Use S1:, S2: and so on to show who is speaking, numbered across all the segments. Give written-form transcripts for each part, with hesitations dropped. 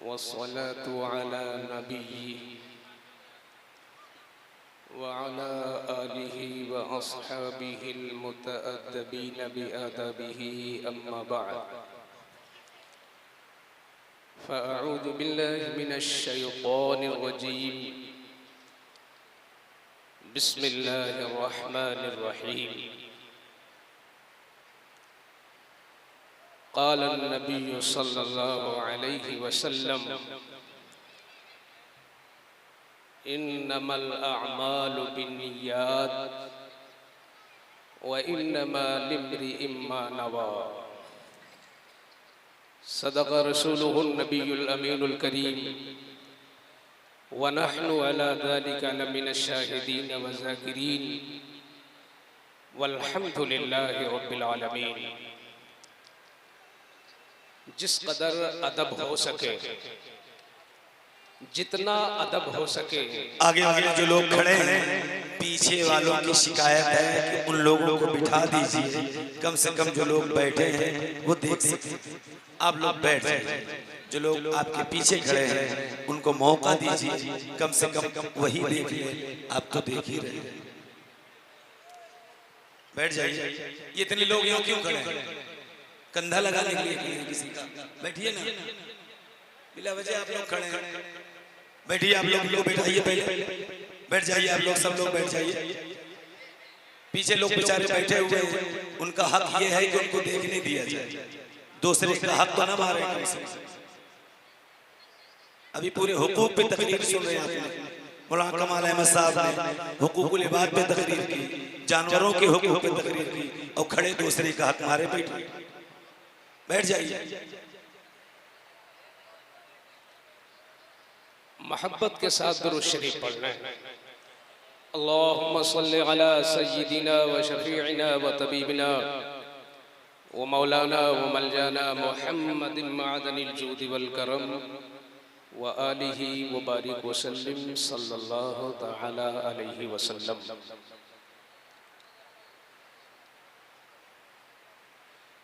S1: वस्सलातु अला नबिय्यि व अला आलिहि व अस्हाबिहिल मुतअद्दिबीन बिअदबिही अम्मा बअद फ़अऊज़ु बिल्लाहि मिनश शैतानिर रजीम बिस्मिल्लाहिर रहमानिर रहीम क़ाल नबी सल्लल्लाहु अलैहि वसल्लम इन्नमल अअमालु बिन्नियात व इन्नमा लिम्रिइम मा नवा सदक़ रसूलुहुन नबियुल अमीनुल करीम व नहनु अला ज़ालिका लमिनश शाहिदीन व ज़ाकिरीन वल्हम्दुलिल्लाहि रब्बिल आलमीन। जिस कदर अदब हो सके, जितना अदब हो सके।
S2: आगे आगे जो लोग खड़े हैं, पीछे वालों की शिकायत है कि उन लोगों को बिठा दीजिए, कम से कम जो लोग बैठे हैं वो देख सके। आप लोग बैठ जाइए, जो लोग आपके पीछे खड़े हैं उनको मौका दीजिए, कम से कम वही देख ले, आप तो देख ही रहे। बैठ जाइए। ये इतने लोग यहाँ क्यों खड़े हैं? कंधा लगाने के लिए किसी का? बैठिए ना, बिला वजह आप लोग खड़े हैं। बैठिए, आप लोग बैठाइए, पहले बैठ जाइए, आप लोग सब लोग बैठ जाइए। पीछे लोग बेचारे बैठे हुए हैं, उनका हक ये है कि उनको देखने दिया जाए, दूसरे का हक तो ना मारे। अभी पूरे हुकूक पे तकरीर सुन रहे हैं आपने। मौलाना कमाल अहमद साहब ने हुकूकुल इबाद पे तकरीर की, जानवरों के हुकूक पे तकरीर की, और खड़े दूसरे का हक मारे बैठे। बैठ जाइए।
S1: मोहब्बत के साथ दुरूद शरीफ पढ़ना है। अल्लाहुम्मा सल्लि अला सय्यिदिना व शफीइना व तबीबिना व मौलाना व मलजाना मुहम्मदिन मअदनिल जूदि वल करम व आलिहि व बारिक व सल्लिम सल्लल्लाहु तआला अलैहि वसल्लम।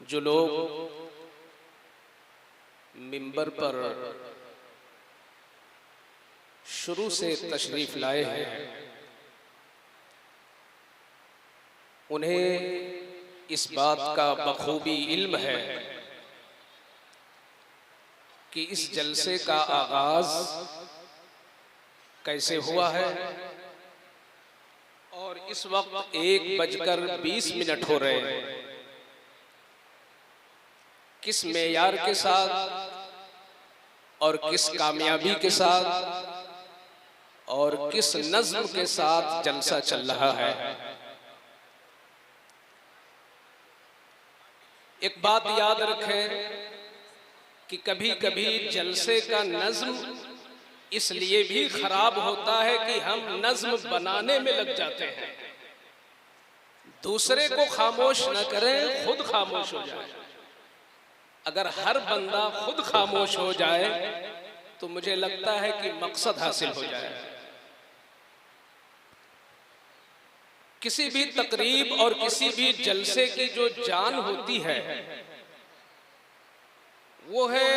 S1: जो लोग मिंबर पर शुरू से तशरीफ लाए हैं, उन्हें इस बात का बखूबी इल्म है कि इस जलसे का आगाज कैसे हुआ है और इस वक्त 1:20 हो रहे हैं। किस मेयार के साथ और किस कामयाबी के साथ और किस नज़्म के साथ जलसा चल रहा है। एक बात याद रखें कि कभी कभी जलसे का नज़्म इसलिए भी खराब होता है कि हम नज़्म बनाने में लग जाते हैं। दूसरे को खामोश न करें, खुद खामोश हो जाए। अगर हर बंदा खुद खामोश हो जाए तो मुझे लगता है कि मकसद हासिल हो जाए। किसी भी तकरीब और किसी भी जलसे की जो जान होती है वो है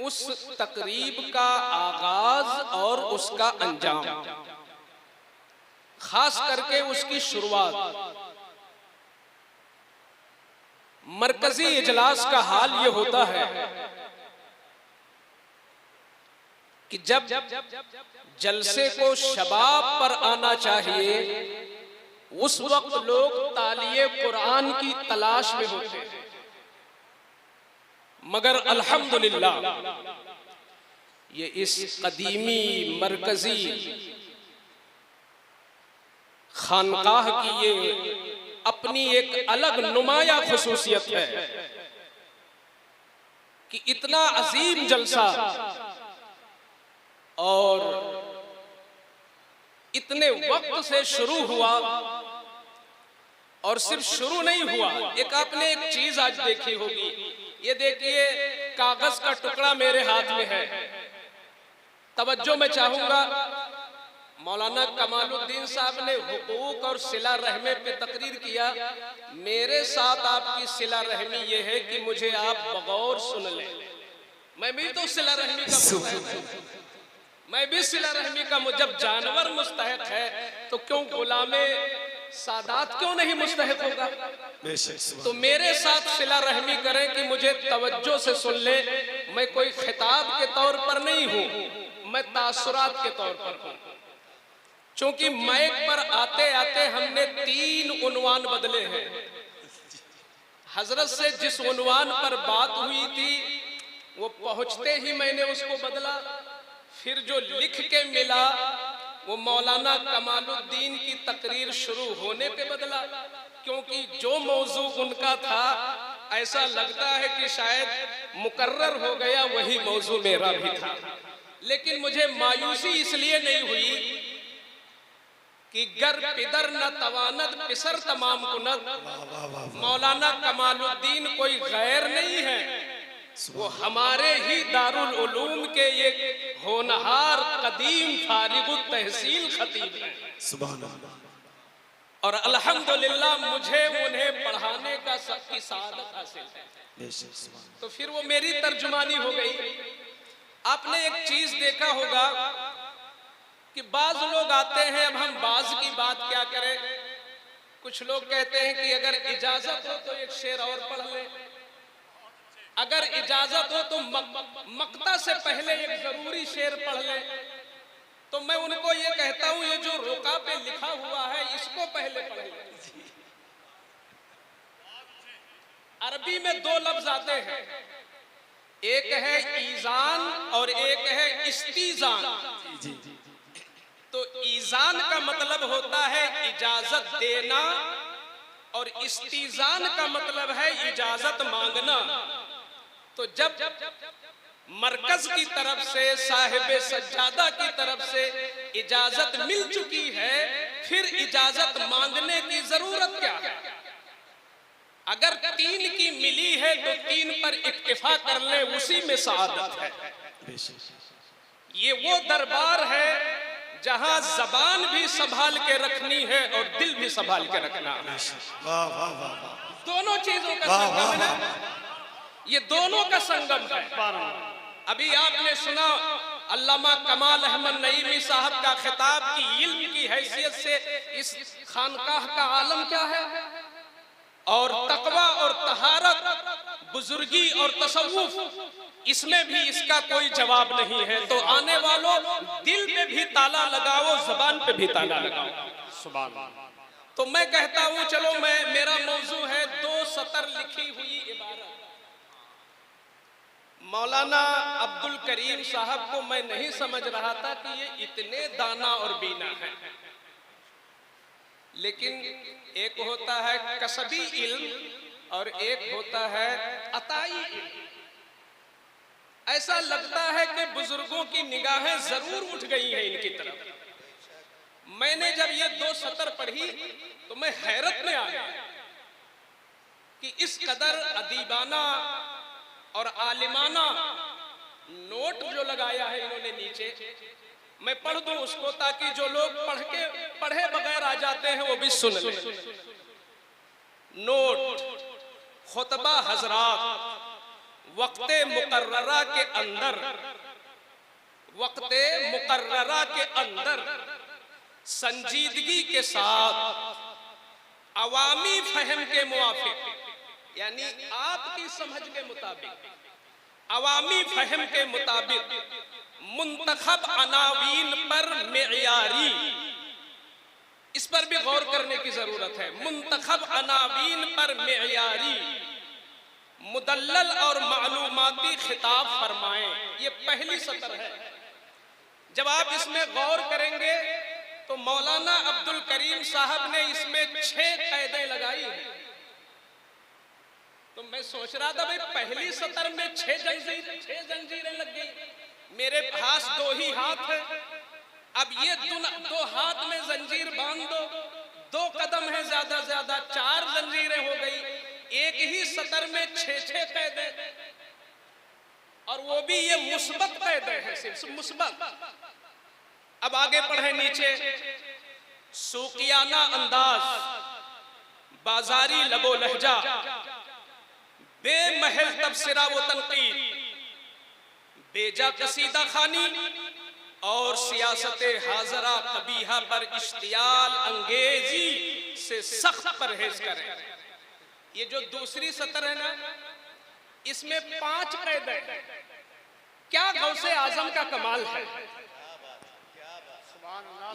S1: उस तकरीब का आगाज और उसका अंजाम, खास करके उसकी शुरुआत। मरकजी इजलास का हाल ये होता है कि जब जलसे को शबाब पर आना चाहिए उस वक्त लोग तालिये कुरान की तलाश में होते हैं। मगर अल्हम्दुलिल्लाह ये इस कदीमी मरकजी खानकाह की ये अपनी एक अलग नुमाया खुसूसियत है कि इतना अजीम जलसा और इतने वक्त से शुरू हुआ। और सिर्फ शुरू नहीं हुआ, एक आपने एक चीज आज देखी होगी, ये देखिए कागज का टुकड़ा मेरे हाथ में है। तवज्जो मैं चाहूंगा, मौलाना कमालुद्दीन साहब ने हुकूक और सिला रहमे पे तकरीर किया। मेरे साथ आपकी सिला रहमी ये है कि मुझे आप बगौर सुन लें। मैं भी तो सिला रहमी का मुस्तहिक हूं, मैं भी सिला रहमी का। जब जानवर मुस्तहिक है तो क्यों गुलामे सादात क्यों नहीं मुस्तहिक होगा? तो मेरे साथ सिला रहमी करें कि मुझे तवज्जो से सुन ले। मैं कोई खिताब के तौर पर नहीं हूं, मैं तासुरात के तौर पर हूं। क्योंकि माइक पर आते आते हमने 3 उन्वान बदले हैं। हजरत से जिस उन्वान पर बात हुई थी वो पहुंचते ही मैंने उसको बदला। फिर जो लिख के मिला वो मौलाना कमालुद्दीन की तकरीर शुरू होने पे बदला, क्योंकि जो मौजू उनका था ऐसा लगता है कि शायद मुकर्रर हो गया, वही मौजू मेरा भी था। लेकिन मुझे मायूसी इसलिए नहीं हुई कि गर पिदर न तवानत पिसर तमाम कुनत। मौलाना कमालुद्दीन कोई गैर नहीं है, वो हमारे ही दारुल उलूम के ये होनहार कदीम फारिगुत तहसील खतीब है। सुभान अल्लाह। और अल्हम्दुलिल्लाह मुझे उन्हें पढ़ाने का की सादत हासिल है। तो फिर वो मेरी तर्जुमानी हो गई। आपने एक चीज देखा होगा कि बाज लोग आते हैं, अब हम बाज की बात क्या करें। कुछ लोग कहते हैं कि अगर इजाजत हो तो एक शेर और पढ़ ले, अगर इजाजत हो तो मक्ता से पहले एक जरूरी शेर पढ़ ले। तो मैं उनको ये कहता हूं ये जो रोका पे लिखा हुआ है इसको पहले पढ़ ले। अरबी में 2 लफ्ज आते हैं, एक है ईजान और एक है इस्तीजान। तो ईजान का मतलब होता है इजाजत देना और इस्तीजान का मतलब है इजाजत मांगना। तो जब मरकज की तरफ से साहिबे सज्जादा की तरफ से इजाजत मिल चुकी है, फिर इजाजत मांगने की जरूरत क्या है? अगर 3 की मिली है तो 3 पर इक्तिफा कर ले, उसी में सआदत है। ये वो दरबार है जहां जबान भी संभाल के रखनी है और दिल भी संभाल के रखना है। दोनों चीजों का संगम है, ये दोनों का संगम है। अभी आपने सुना अल्लामा कमाल अहमद नईमी साहब का खिताब की इल्म की हैसियत से इस खानकाह का आलम क्या है, और तकवा और तहारत, बुजुर्गी और तसव्वुफ, इसमें भी इसका कोई जवाब नहीं है। तो आने वालों, दिल पे भी ताला लगाओ, जबान पे भी ताला लगाओ। सुभान अल्लाह। तो मैं कहता हूं चलो, मेरा मौजू है 2 सतर लिखी हुई इबारत। मौलाना अब्दुल करीम साहब को मैं नहीं समझ रहा था कि ये इतने दाना और बीना है। लेकिन एक होता है कसबी इल्म और एक होता है अताई इल्म। ऐसा लगता है कि बुजुर्गों की निगाहें जरूर उठ गई हैं इनकी तरफ। मैंने जब ये 2 सतर पढ़ी तो मैं हैरत में आ गया कि इस कदर अदीबाना और आलिमाना नोट जो लगाया है इन्होंने नीचे। मैं पढ़ दूं उसको ताकि जो लोग पढ़े बगैर आ जाते हैं वो भी सुन लें। नोट: खुतबा हजरात, वक्ते मुकर्ररा के अंदर, वक्ते मुकर्ररा के अंदर संजीदगी के साथ अवामी फहम के मुआफिक, यानी आपकी समझ के मुताबिक, अवामी फहम के मुताबिक मुंतखब अनावीन पर मेयारी, इस पर भी गौर करने की जरूरत है। मुंतखब अनावीन पर मेयारी मुदल्लल और मालूमाती खिताब फरमाएं। ये पहली सतर है। जब आप इसमें गौर करेंगे तो मौलाना अब्दुल करीम साहब ने इसमें 6 कैदें लगाई हैं। तो मैं सोच रहा था भाई पहली सतर में 6 जंजीरें लग गई। मेरे पास 2 ही हाथ है, अब ये 2 हाथ में जंजीर बांध दो, 2 कदम है ज्यादा ज्यादा, 4 जंजीरें हो गई। एक ही सतर में 6 कैदे, और वो भी ये मुस्बत कैदे हैं, सिर्फ मुस्बत। अब आगे पढ़े नीचे, सूकियाना अंदाज, बाजारी लबो लहजा, बेमहल तबसरा व तनकीद, बेजा कसीदा खानी और सियासत हाजरा कबीहा पर इश्तियाल अंगेजी से सख्त परहेज करें। ये जो दूसरी सतर है ना, इसमें 5 कैद है। क्या गौसे आजम का कमाल है।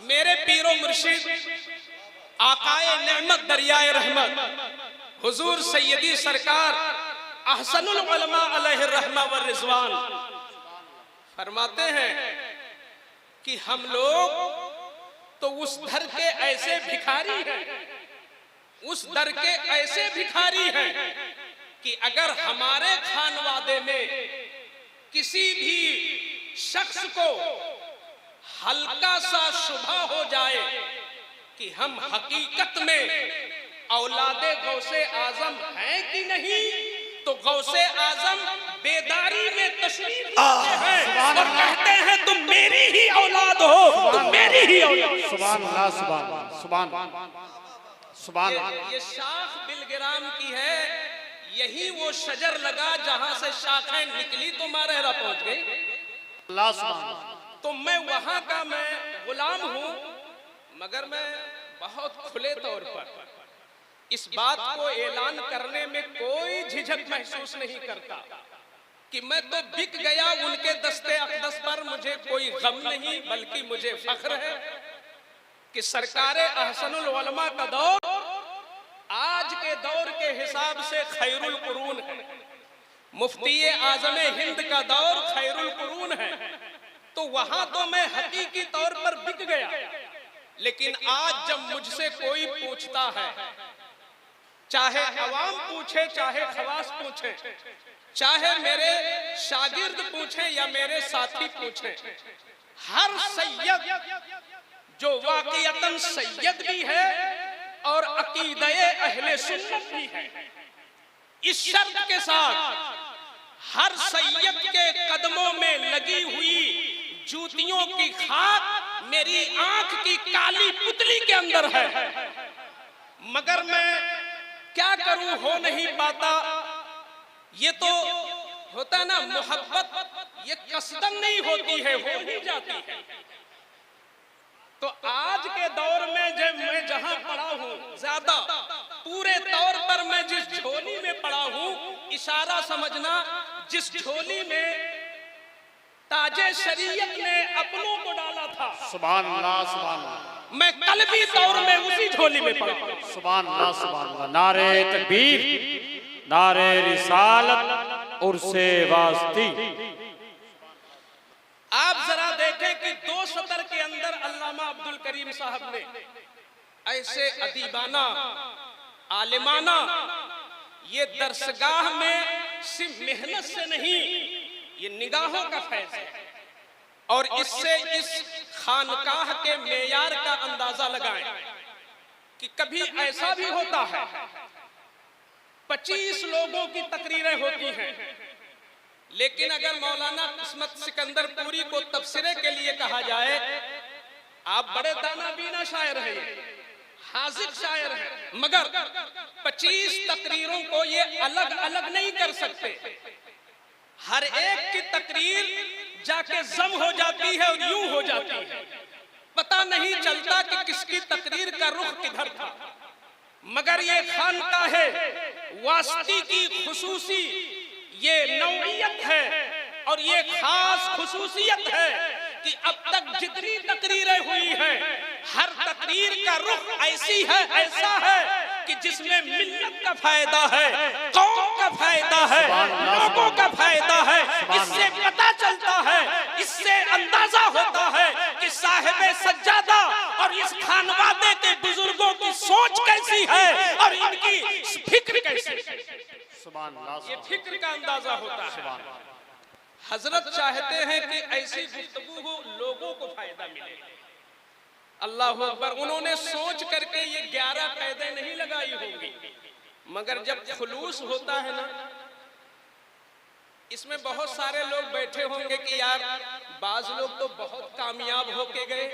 S1: मेरे पीरो मुर्शिद आकाए नेमत दरियाए रहमत हुजूर सैयदी सरकार अहसनुल उलमा अलैहि रहमा व रिजवान फरमाते हैं कि हम लोग तो उस दर के ऐसे भिखारी हैं, उस दर के ऐसे भिखारी हैं कि अगर हमारे खानवादे में किसी भी शख्स को हल्का सा शुबा हो जाए कि हम हकीकत में औलादे गौसे आजम हैं कि नहीं, तो गौसे आजम बेदारी में तशरीफ लाते हैं और कहते हैं तुम मेरी ही औलाद हो, तुम मेरी ही औलाद।
S3: सुभान अल्लाह, सुभान अल्लाह, सुभान अल्लाह।
S1: ये शाख बिलगिराम की है, यही वो शजर लगा जहां से शाखें निकली तो मारहरा पहुंच गई।
S3: अल्लाह सुभान।
S1: तो मैं वहां का मैं गुलाम हूं, मगर मैं बहुत खुले तौर पर इस बात को ऐलान करने में कोई झिझक महसूस नहीं करता कि मैं तो बिक गया उनके दस्ते अक़दस पर। मुझे कोई गम नहीं, बल्कि मुझे फख्र है कि सरकारे अहसनुल उलमा का दौर आज के दौर के हिसाब से खैरुल कुरून है, मुफ्ती आज़म हिंद का दौर खैरुल कुरून है। तो वहां तो मैं हकीकी तौर पर बिक गया, लेकिन आज जब मुझसे कोई पूछता है, चाहे अवाम पूछे, चाहे खवास पूछे, चाहे मेरे शागिर्द पूछे या मेरे साथी पूछे, हर सैयद जो वाक़ियतन सैयद भी है और अकीदे अहले सुन्नत भी है, इस शर्त के साथ हर सैयद के कदमों में लगी हुई जूतियों की खाक मेरी आंख की काली पुतली के अंदर है। मगर मैं क्या करूं, हो नहीं पाता। ये तो होता है ना, मोहब्बत ये कसदन नहीं होती है, हो ही जाती है। तो आज के दौर में जब मैं जहां पड़ा हूं, ज्यादा पूरे तौर पर मैं जिस झोली में पड़ा हूं, इशारा समझना, जिस झोली में ताजे शरीयत ने अपनों को डाला था,
S3: सुभान अल्लाह, सुभान अल्लाह।
S1: मैं कल्बी तौर में उसी झोली में पड़ा।
S3: सुभान अल्लाह, सुभान अल्लाह। नारे तकबीर, नारे रिसालत और से वास्ती।
S1: आप जरा देखें कि 2 सतर के अंदर अल्लामा अब्दुल करीम साहब ने ऐसे अदीबाना आलिमाना ये दरसगाह में सिर्फ मेहनत से नहीं, ये निगाहों का फैज है और इससे इस खानकाह के मेयार का अंदाजा लगाएं कि कभी ऐसा भी होता है 25 लोगों की तकरीरें होती हैं, लेकिन अगर मौलाना किस्मत सिकंदरपुरी को तफसीरे के लिए कहा जाए, आप बड़े दाना बीना शायर हैं, हाजिर शायर हैं, मगर 25 तकरीरों को ये अलग अलग नहीं कर सकते। हर एक की तकरीर जाके जम हो जाती है और यूं हो जाती है, पता नहीं चलता कि किसकी तकरीर का रुख किधर था। मगर ये खानकाह वास्ती की खुसूसी ये नौइयत है और ये खास खुसूसियत है कि अब तक जितनी तकरीरें हुई हैं, हर तकरीर का रुख ऐसी है, ऐसा है कि जिसमें मिल्लत का फायदा है, कौम का फायदा है, लोगों का फायदा है। इससे पता चलता है, इससे अंदाजा होता है कि साहिबे सज्जादा और इस खानवादे के बुजुर्गों की सोच कैसी है और इनकी फिक्र कैसी है।
S3: सुभान अल्लाह,
S1: ये फिक्र का अंदाजा होता है। हजरत चाहते हैं कि ऐसी गुफ्तगू हो, लोगों को फायदा मिले। अल्लाह अकबर। उन्होंने सोच करके ये 11 कैदें नहीं लगाई होंगी, मगर जब खुलूस होता है ना, इसमें बहुत सारे लोग बैठे होंगे कि यार बाज लोग तो बहुत कामयाब होके गए,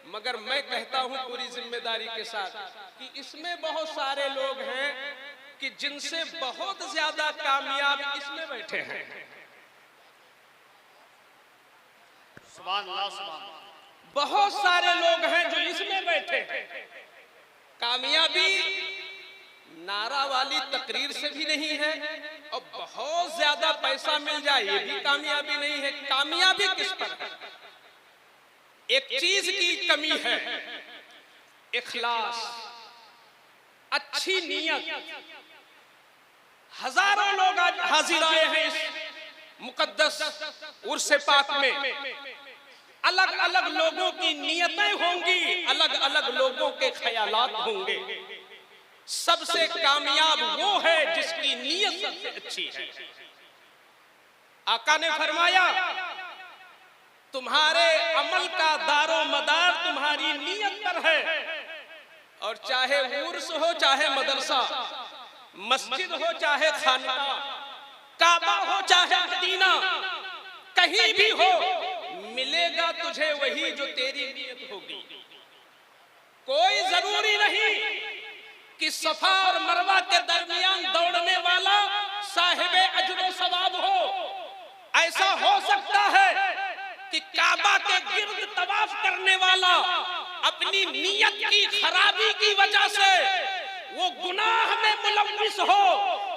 S1: मगर मैं कहता हूं पूरी जिम्मेदारी के साथ कि इसमें बहुत सारे लोग हैं कि जिनसे बहुत ज्यादा कामयाब इसमें बैठे हैं।
S3: सुभान अल्लाह, सुभान अल्लाह।
S1: बहुत सारे लोग हैं जो इसमें बैठे हैं। कामयाबी नारा वाली तकरीर से भी नहीं है और बहुत ज्यादा पैसा मिल जाए ये भी कामयाबी नहीं है। कामयाबी किस पर है? एक चीज की कमी है, इखलास, अच्छी नीयत। हजारों लोग आज हाजिर आए हैं इस मुकद्दस उर्स पाक में। अलग अलग लोगों की नीयतें होंगी, अलग अलग लोगों के ख्यालात होंगे। सबसे कामयाब वो है जिसकी नीयत सबसे अच्छी है। आका ने फरमाया तुम्हारे अमल का दारो मदार तुम्हारी नीयत पर है। और चाहे उर्स हो, चाहे मदरसा, मस्जिद हो, चाहे खानका, काबा हो, चाहे मदीना, कहीं भी हो, मिलेगा तुझे वही जो तेरी नीयत होगी। कोई जरूरी नहीं कि सफा और मरवा के दरमियान दौड़ने वाला साहिबे अजर सवाब हो। ऐसा हो सकता है कि काबा के गिर्द तवाफ करने वाला अपनी नीयत की खराबी की वजह से वो गुनाह में मुलव्विस हो,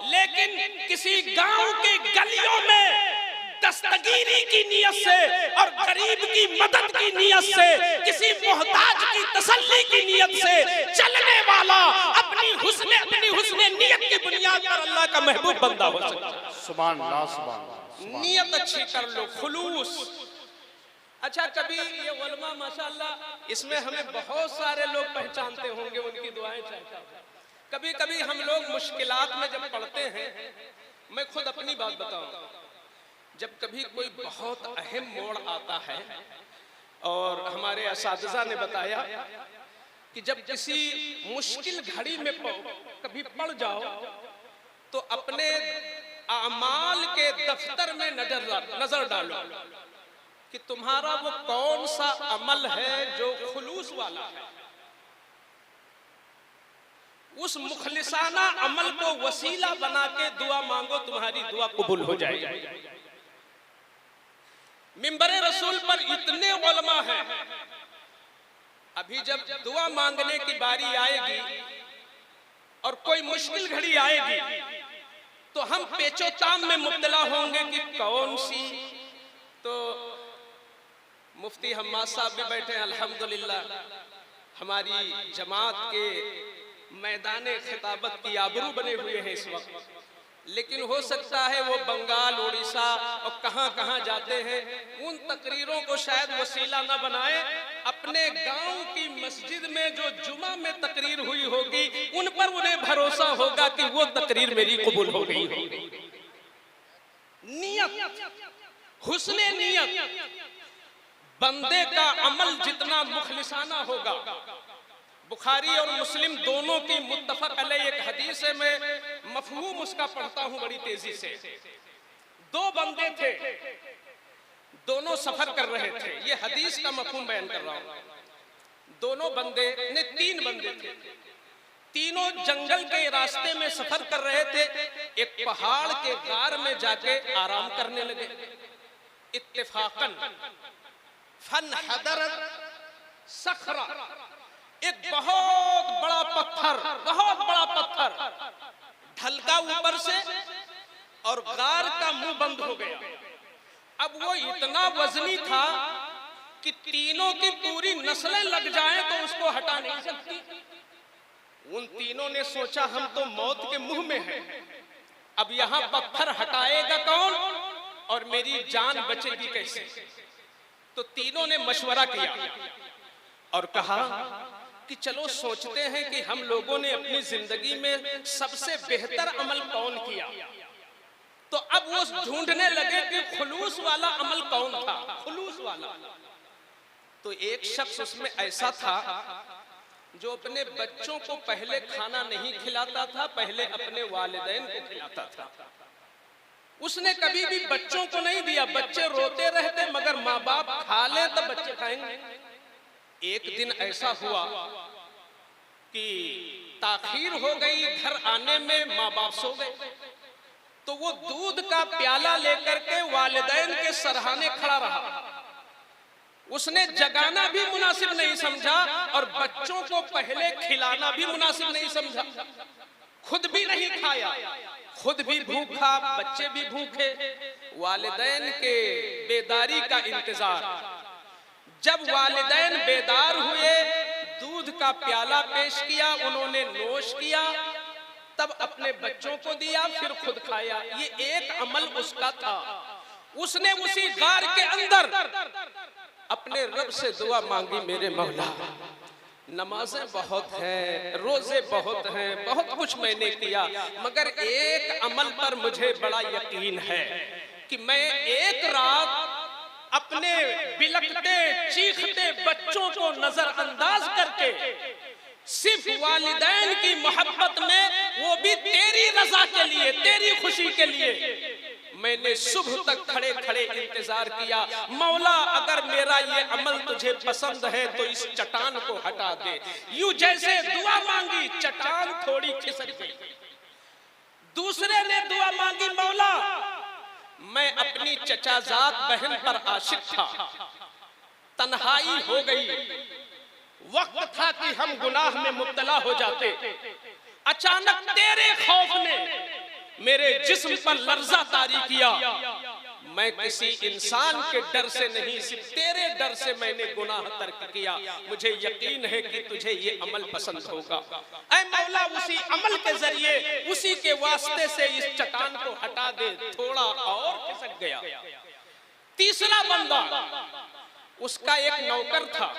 S1: लेकिन किसी गांव के गलियों में दस्तगीरी की नीयत से और गरीब की मदद की नीयत से, किसी मोहताज की तसल्ली की नीयत से चलने वाला अपनी हुस्ने नीयत की बुनियाद पर अल्लाह का महबूब बंदा हो सकता है।
S3: सुभान अल्लाह, सुभान अल्लाह।
S1: नीयत अच्छी कर लो, खुलूस। अच्छा, कभी ये उलमा माशाअल्लाह इसमें हमें बहुत सारे लोग पहचानते होंगे, उनकी दुआएं चाहता हूं। कभी कभी हम लोग मुश्किलात में जब पड़ते हैं, मैं खुद अपनी बात बताऊं, जब कभी कोई बहुत अहम मोड़ आता है, और हमारे असातिज़ा ने बताया कि जब किसी मुश्किल घड़ी में कभी पड़ जाओ तो अपने आमाल के दफ्तर में नजर डालो कि तुम्हारा वो कौन सा अमल है जो खुलूस वाला है। उस मुखलिसाना अमल को वसीला बना के दुआ मांगो, तुम्हारी दुआ कबूल हो जाएगी। मिंबरे रसूल पर इतने उलमा हैं, अभी जब दुआ मांगने की बारी आएगी और कोई मुश्किल घड़ी आएगी तो हम पेचोताम में मुब्तला होंगे कि कौन सी। तो मुफ्ती हम्माद साहब भी बैठे हैं, अल्हम्दुलिल्लाह हमारी जमात के मैदाने खिताबत की आबरू बने हुए हैं इस वक्त। लेकिन हो सकता है वो बंगाल, उड़ीसा और कहां कहां जाते हैं, उन तकरीरों को शायद वसीला न बनाए। अपने गांव की मस्जिद में जो जुमा में तकरीर हुई होगी, उन पर उन्हें भरोसा होगा कि वो तकरीर मेरी कबूल हो गई होगी। नियत, हुस्ने नियत, बंदे का अमल जितना मुखलिसाना होगा। बुखारी और मुस्लिम दोनों की मुत्तफक अलैह एक हदीस है, मैं मफहूम उसका पढ़ता हूं बड़ी तेजी से। दो बंदे थे, दोनों सफर कर रहे थे, ये हदीस का मफहूम बयान कर रहा हूं। दोनों बंदे ने, तीन बंदे थे, तीनों जंगल के रास्ते में सफर कर रहे थे। एक पहाड़ के गार में जाके आराम करने लगे। इत्तेफाकन फनहदरत सखरा, एक बहुत बड़ा पत्थर ढलका ऊपर से और गार का मुंह बंद हो गया। अब वो इतना वजनी था कि तीनों की पूरी नस्लें लग जाएं तो उसको हटा नहीं सकती। उन तीनों ने सोचा हम तो मौत के मुंह में हैं, अब यहां पत्थर हटाएगा कौन और मेरी जान बचेगी कैसे। तो तीनों ने मशवरा किया और कहा कि चलो सोचते हैं कि हम लोगों ने अपनी जिंदगी में सबसे बेहतर अमल कौन किया। तो अब वो ढूंढने लगे कि खुलूस वाला अमल कौन था, खुलूस वाला। तो एक शख्स उसमें ऐसा था जो अपने बच्चों को पहले खाना नहीं खिलाता था, पहले अपने वालिदैन को खिलाता था। उसने कभी भी बच्चों को नहीं दिया, बच्चे रोते रहते मगर माँ बाप खा ले तब बच्चे खाएंगे। एक दिन ऐसा हुआ कि ताखीर हो गई, घर आने में माँ बाप सो गए। तो वो दूध का प्याला लेकर के वालिदैन के सरहाने खड़ा रहा। उसने जगाना भी मुनासिब नहीं समझा और बच्चों को पहले खिलाना भी मुनासिब नहीं समझा। खुद भी नहीं खाया, खुद भी भूखा, बच्चे भी भूखे। वालिदैन के बेदारी का इंतजार। जब वालिदैन बेदार हुए, दूध का प्याला पेश किया, उन्होंने नोश किया, तब अपने बच्चों को दिया, फिर खुद खाया। ये एक अमल उसका था। उसने उसी गार के अंदर अपने रब से दुआ मांगी, मेरे मौला नमाजें बहुत हैं, रोजे बहुत हैं, बहुत कुछ मैंने किया, मगर एक अमल पर मुझे बड़ा यकीन है कि मैं एक रात अपने बिलखते चीखते बच्चों को नजरअंदाज करके सिर्फ वालिदैन की मोहब्बत में, वो भी तेरी रजा के लिए, तेरी खुशी के लिए, मैंने सुबह तक खड़े खड़े इंतजार किया। मौला अगर मेरा ये अमल तुझे पसंद है तो इस चट्टान को हटा दे। यूं जैसे दुआ मांगी, चट्टान थोड़ी खिसक गई। दूसरे ने दुआ मांगी, मौला मैं अपनी चचाजात बहन पर आशिक था, तन्हाई हो गई, वक्त था कि हम गुनाह में मुब्तला हो जाते, अचानक तेरे खौफ ने मेरे जिस्म पर लर्जा तारी किया। मैं किसी इंसान के डर से नहीं, सिर्फ तेरे डर से मैंने गुनाह तर्क किया। मुझे यकीन है कि तुझे ये अमल पसंद होगा। ऐ मौला उसी अमल के जरिए, उसी के वास्ते से इस चट्टान को हटा दे। थोड़ा और खिसक गया। तीसरा बंदा, उसका एक नौकर था।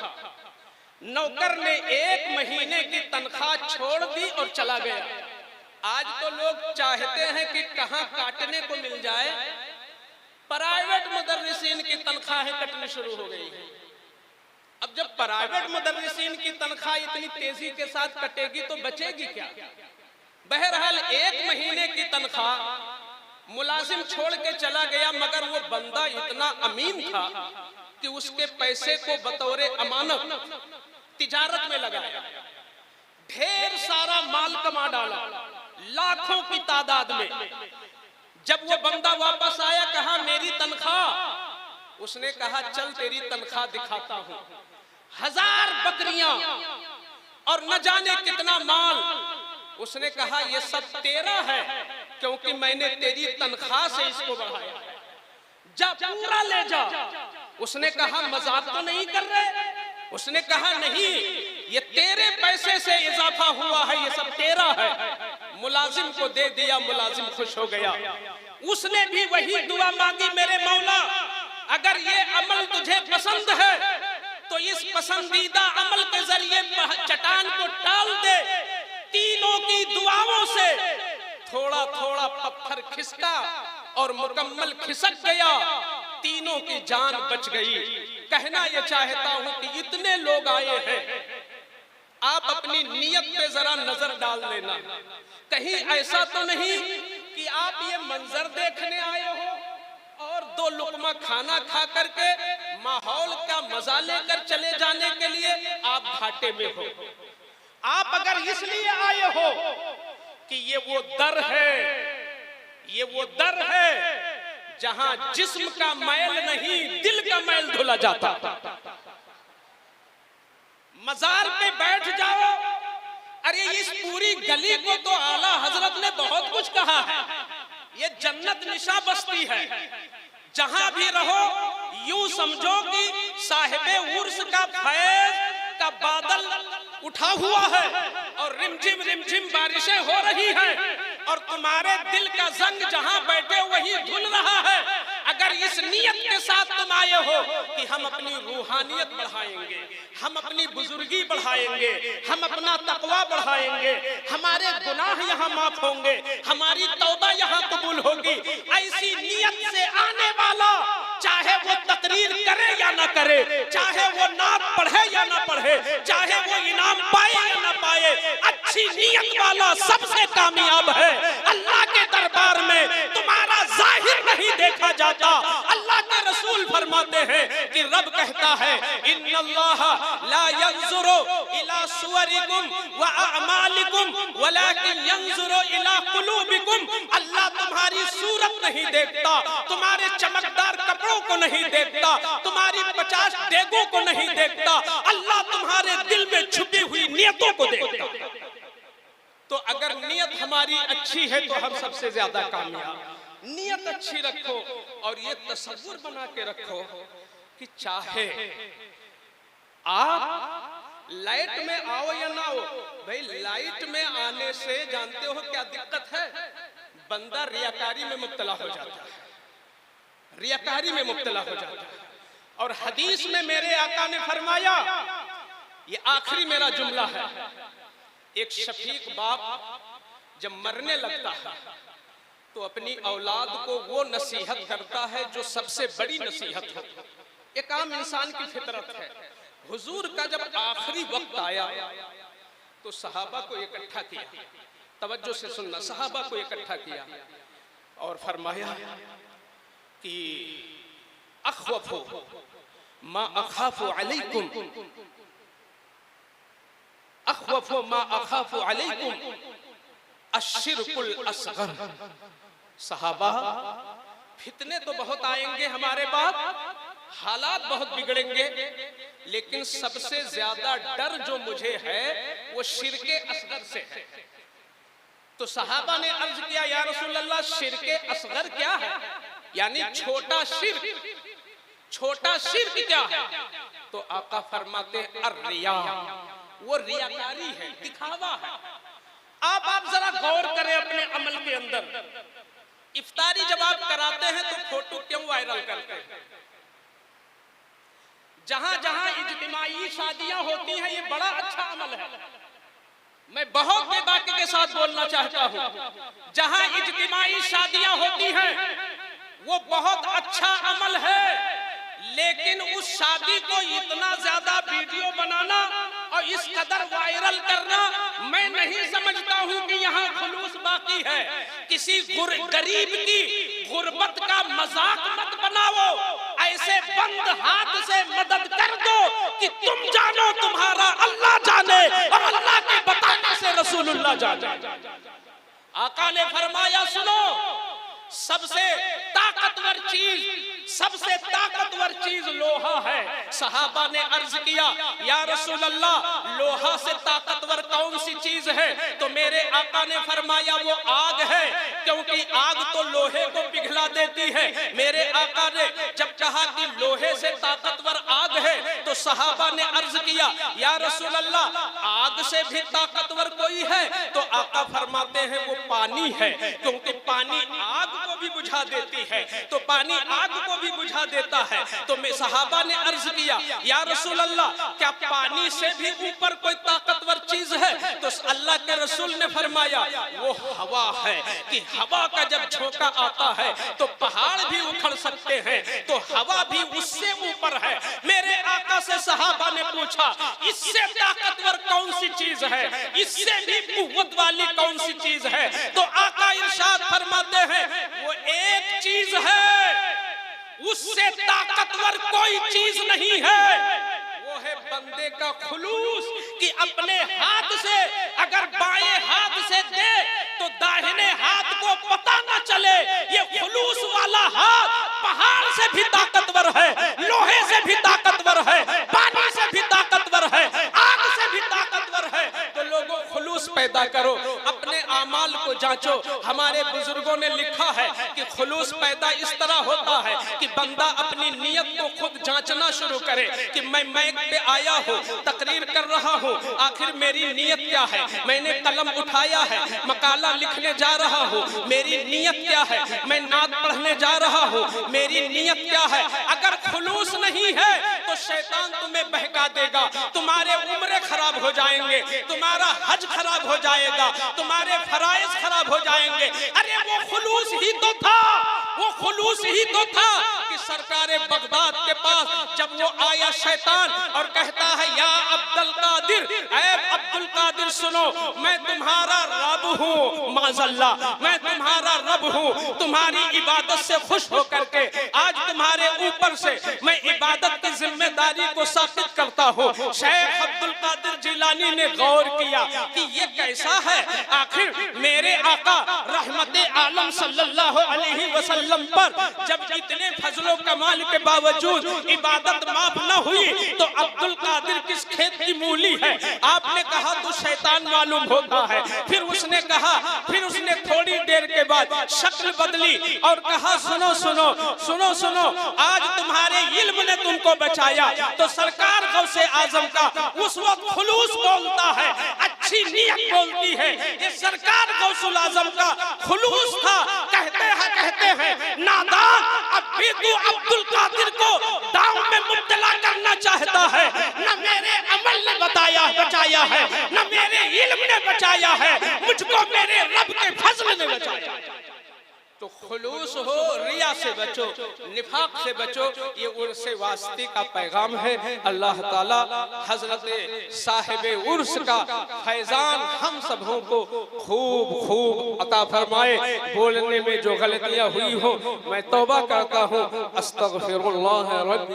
S1: नौकर ने 1 महीने की तनख्वाह छोड़ दी और चला गया। आज तो लोग चाहते हैं कि कहां काटने को मिल जाए। प्राइवेट मुदर्रिसीन की तनख्वाहें कटनी शुरू हो गई है। अब जब प्राइवेट मुदर्रिसीन की तनख्वाह इतनी तेजी के साथ कटेगी तो बचेगी क्या? बहरहाल 1 महीने की तनख्वाह मुलाजिम छोड़ के चला गया, मगर वो बंदा इतना अमीन था कि उसके पैसे को बतौर अमानत तिजारत में लगाया, ढेर सारा माल कमा डाला, लाखों की तादाद में। जब वो बंदा वापस आया, कहा मेरी तनख्वाह। उसने कहा चल तेरी तनख्वाह दिखाता हूं। 1000 बकरियां और न जाने कितना माल। उसने कहा ये सब तेरा है, क्योंकि मैंने तेरी तनख्वाह से इसको बढ़ाया, जा पूरा ले जा। उसने कहा मजाक तो नहीं कर रहे? उसने कहा नहीं, ये तेरे पैसे से इजाफा हुआ है, ये सब तेरा है। मुलाजिम को दे दिया, मुलाजिम खुश हो गया। उसने भी वही दुआ मांगी, मेरे मौला अगर ये अमल तुझे पसंद है तो इस पसंदीदा अमल के जरिए चट्टान को टाल दे। तीनों की दुआओं से थोड़ा थोड़ा पत्थर खिसका और मुकम्मल खिसक गया। तीनों की जान बच गई। कहना यह चाहता हूं कि इतने लोग आए हैं, आप अपनी नियत पे जरा नजर डाल लेना। कहीं ऐसा तो नहीं कि आप ये मंजर देखने आए हो और 2 लुकमा खाना खा करके माहौल का मजा लेकर चले जाने के लिए आप घाटे में हो। आप अगर इसलिए आए हो कि ये वो दर है, ये वो दर है जहां जिस्म का मैल नहीं, दिल का मैल धुला जाता। मजार पे बैठ जाओ। अरे इस पूरी गली को तो आला हजरत ने बहुत कुछ कहा है। ये जन्नत निशा बस्ती है। जहां भी रहो यूं समझो कि साहिबे उर्स का फैज का बादल उठा हुआ है और रिमझिम बारिशें हो रही हैं और तुम्हारे दिल का जंग जहां बैठे वही धुल रहा है। अगर इस नियत के साथ तुम आए हो कि हम अपनी रूहानियत बढ़ाएंगे, हम अपनी बुजुर्गी बढ़ाएंगे, हम अपना तकवा बढ़ाएंगे, हमारे गुनाह यहाँ माफ होंगे, हमारी तौबा यहाँ कबूल होगी, ऐसी नियत से आने वाला चाहे वो तकरीर करे या ना करे, चाहे वो नात पढ़े या ना पढ़े, चाहे वो इनाम पाए या ना पाए, अच्छी नियत वाला सबसे कामयाब है। अल्लाह के दरबार में तुम्हारा जाहिर नहीं देखा जाता। अल्लाह के रसूल फरमाते हैं कि रब कहता है इन्नल्लाह ला यंजुरु इला सुवरिकुम व अअमालिकुम वलाकिन यंजुरु इला कुलूबिकुम। अल्लाह तुम्हारी सूरत नहीं देखता, तुम्हारे चमकदार कपड़ों को नहीं देखता, तुम्हारी 50 डेगों को नहीं देखता, अल्लाह तुम्हारे दिल में छुपी हुई नियतों को देखता। तो अगर नियत हमारी अच्छी है तो हम सबसे ज्यादा कामयाब। नियत अच्छी रखो और ये तसव्वुर बना के रखो कि चाहे आप लाइट में आओ या ना आओ, भाई लाइट में आने से जानते हो क्या दिक्कत है, बंदा रियाकारी में मुब्तला हो जाता है, रियाकारी में मुब्तला हो जाता है। और हदीस में मेरे आका ने फरमाया, ये आखिरी मेरा जुमला है, एक शफीक बाप जब मरने लगता है तो अपनी औलाद को वो नसीहत करता है जो सबसे बड़ी नसीहत हो। एक आम इंसान की फितरत है। हुजूर का जब आखिरी वक्त आया तो सहाबा को इकट्ठा किया, तवज्जो से सुनना, सहाबा को इकट्ठा किया और फरमाया कि अख्वफु मा अखाफु अलैकुम, अख्वफु मा अखाफु अलैकुम अश्शिरकुल असगर। सहाबा, फितने तो बहुत आएंगे हमारे बाद, हालात बहुत बिगड़ेंगे, लेकिन सबसे ज्यादा डर जो मुझे है वो शिरके असगर से है। तो सहाबा ने अर्ज किया, या रसूल अल्लाह शिरके असगर क्या है, यानी छोटा शिर्क, छोटा शिर्क क्या है? तो आका फरमाते अर्रिया, वो रियाकारी है, दिखावा है। आप जरा गौर करें अपने अमल के अंदर। इफ्तारी जब आप कराते हैं तो फोटो क्यों वायरल करते हैं? जहां जहां इज्तिमाई शादियां होती हैं, ये बड़ा अच्छा अमल है, मैं बहुत बेबाकी के साथ बोलना चाहता हूं। जहां इज्तिमाई शादियां होती हैं वो बहुत अच्छा अमल है, लेकिन उस शादी को इतना ज्यादा वीडियो बनाना और इस कदर वायरल करना, मैं नहीं समझता हूं कि यहाँ खुलूस बाकी है। किसी गरीब की गुर्बत का मजाक मत बनाओ, ऐसे बंद हाथ से मदद कर दो कि तुम जानो तुम्हारा अल्लाह जाने और अल्लाह के बताने से रसूलुल्लाह जाने। आका ने फरमाया, सुनो, सबसे ताकतवर चीज, सबसे ताकतवर चीज लोहा है। सहाबा ने अर्ज किया, या रसूल अल्लाह, लोहा से ताकतवर कौन सी चीज है? तो मेरे आका ने फरमाया, वो आग है, क्योंकि आग तो लोहे को पिघला देती है। मेरे आका ने जब कहा कि लोहे से ताकतवर आग है, तो सहाबा ने अर्ज किया, या रसूल अल्लाह, आग से भी ताकतवर कोई है? तो आका फरमाते हैं, वो पानी है, क्योंकि पानी आग को भी बुझा देती है, तो पानी आग को भी बुझा देता है। तो मैं सहाबा ने अर्ज किया, या रसूल अल्लाह, क्या पानी से भी ऊपर कोई ताकतवर चीज है? तो अल्लाह के रसूल ने फरमाया, वो हवा है, कि हवा का जब झोंका आता है तो पहाड़ भी उखड़ सकते हैं, तो हवा भी उससे ऊपर है। मेरे आका से सहाबा ने पूछा, इससे ताकतवर कौन सी चीज है, इससे भी कुव्वत वाली कौन सी चीज है? तो आका इरशाद फरमाते हैं, वो एक चीज है, उससे ताकतवर कोई चीज नहीं है, वो है बंदे का खुलूस, कि अपने हाथ से अगर बाएं हाथ से दे तो दाहिने हाथ को पता न चले। ये खुलूस वाला हाथ पहाड़ से भी ताकतवर है, लोहे से भी ताकतवर है, पानी से भी ताकतवर है, आग से भी ताकतवर है। तो लोगों, खुलूस पैदा करो, अपने आमाल को जांचो। हमारे बुजुर्गों ने लिखा है कि खुलूस पैदा इस तरह होता है कि बंदा अपनी नियत को खुद जांचना शुरू करे कि मैं माइक पे आया हूँ, तकरीर कर रहा हूँ, आखिर मेरी नियत क्या है? मैंने कलम उठाया है, मकाला लिखने जा रहा हूँ, मेरी नियत क्या है? मैं नात पढ़ने जा रहा हूँ, मेरी नियत क्या है? अगर खुलूस नहीं है तो शैतान तुम्हें बहका देगा, तुम्हारे उम्रे खराब हो जाएंगे, तुम्हारा हज खराब हो जाएगा, तुम्हारे फराइज खराब हो जाएंगे। अरे वो खुलूस ही तो था, वो खुलूस ही तो था कि सरकारे बगदाद के पास जब वो आया शैतान और कहता है, या अब्दुल कादिर, ऐ अब्दुल कादिर सुनो, मैं तुम्हारा रब हूँ, माज़ल्ला, मैं तुम्हारा रब हूँ, तुम्हारी इबादत से खुश होकर के आज तुम्हारे ऊपर से मैं इबादत की जिम्मेदारी को साबित करता हूँ। शेख अब्दुल कादिर जिलानी खानदानी ने गौर किया कि ये कैसा है, आखिर मेरे आका रहमते आलम सल्लल्लाहु अलैहि वसल्लम पर जब इतने फजलो कमाल के बावजूद इबादत माफ न हुई तो अब्दुल कादिर किस खेत की मूली है। आपने कहा तो शैतान मालूम होता है। फिर उसने कहा, फिर उसने थोड़ी देर के बाद शक्ल बदली और कहा सुनो सुनो सुनो सुनो, आज तुम्हारे इल्म ने तुमको बचाया। तो सरकार गौसे आजम का उस वक्त खुलूस बोलता है, अच्छी नीयत बोलती है। ये सरकार गौसुल आजम का खुलूस था। कहते हैं नादान अब भी तू अब्दुल कादिर को दाव में मुब्तला करना चाहता है। न मेरे अमल ने बचाया है, न मेरे इल्म ने बचाया है, मुझको मेरे रब के फजल ने बचाया। तो खुलूस हो, रिया से बचो, निफाक से बचो। ये उर्स वास्ती का पैगाम है। अल्लाह ताला हजरत साहिबे उर्स का फैजान हम सबों को खूब खूब अता फरमाए। बोलने में जो गलतियां हुई हो मैं तौबा करता हूँ। अस्तगफिरुल्लाह रब्बी।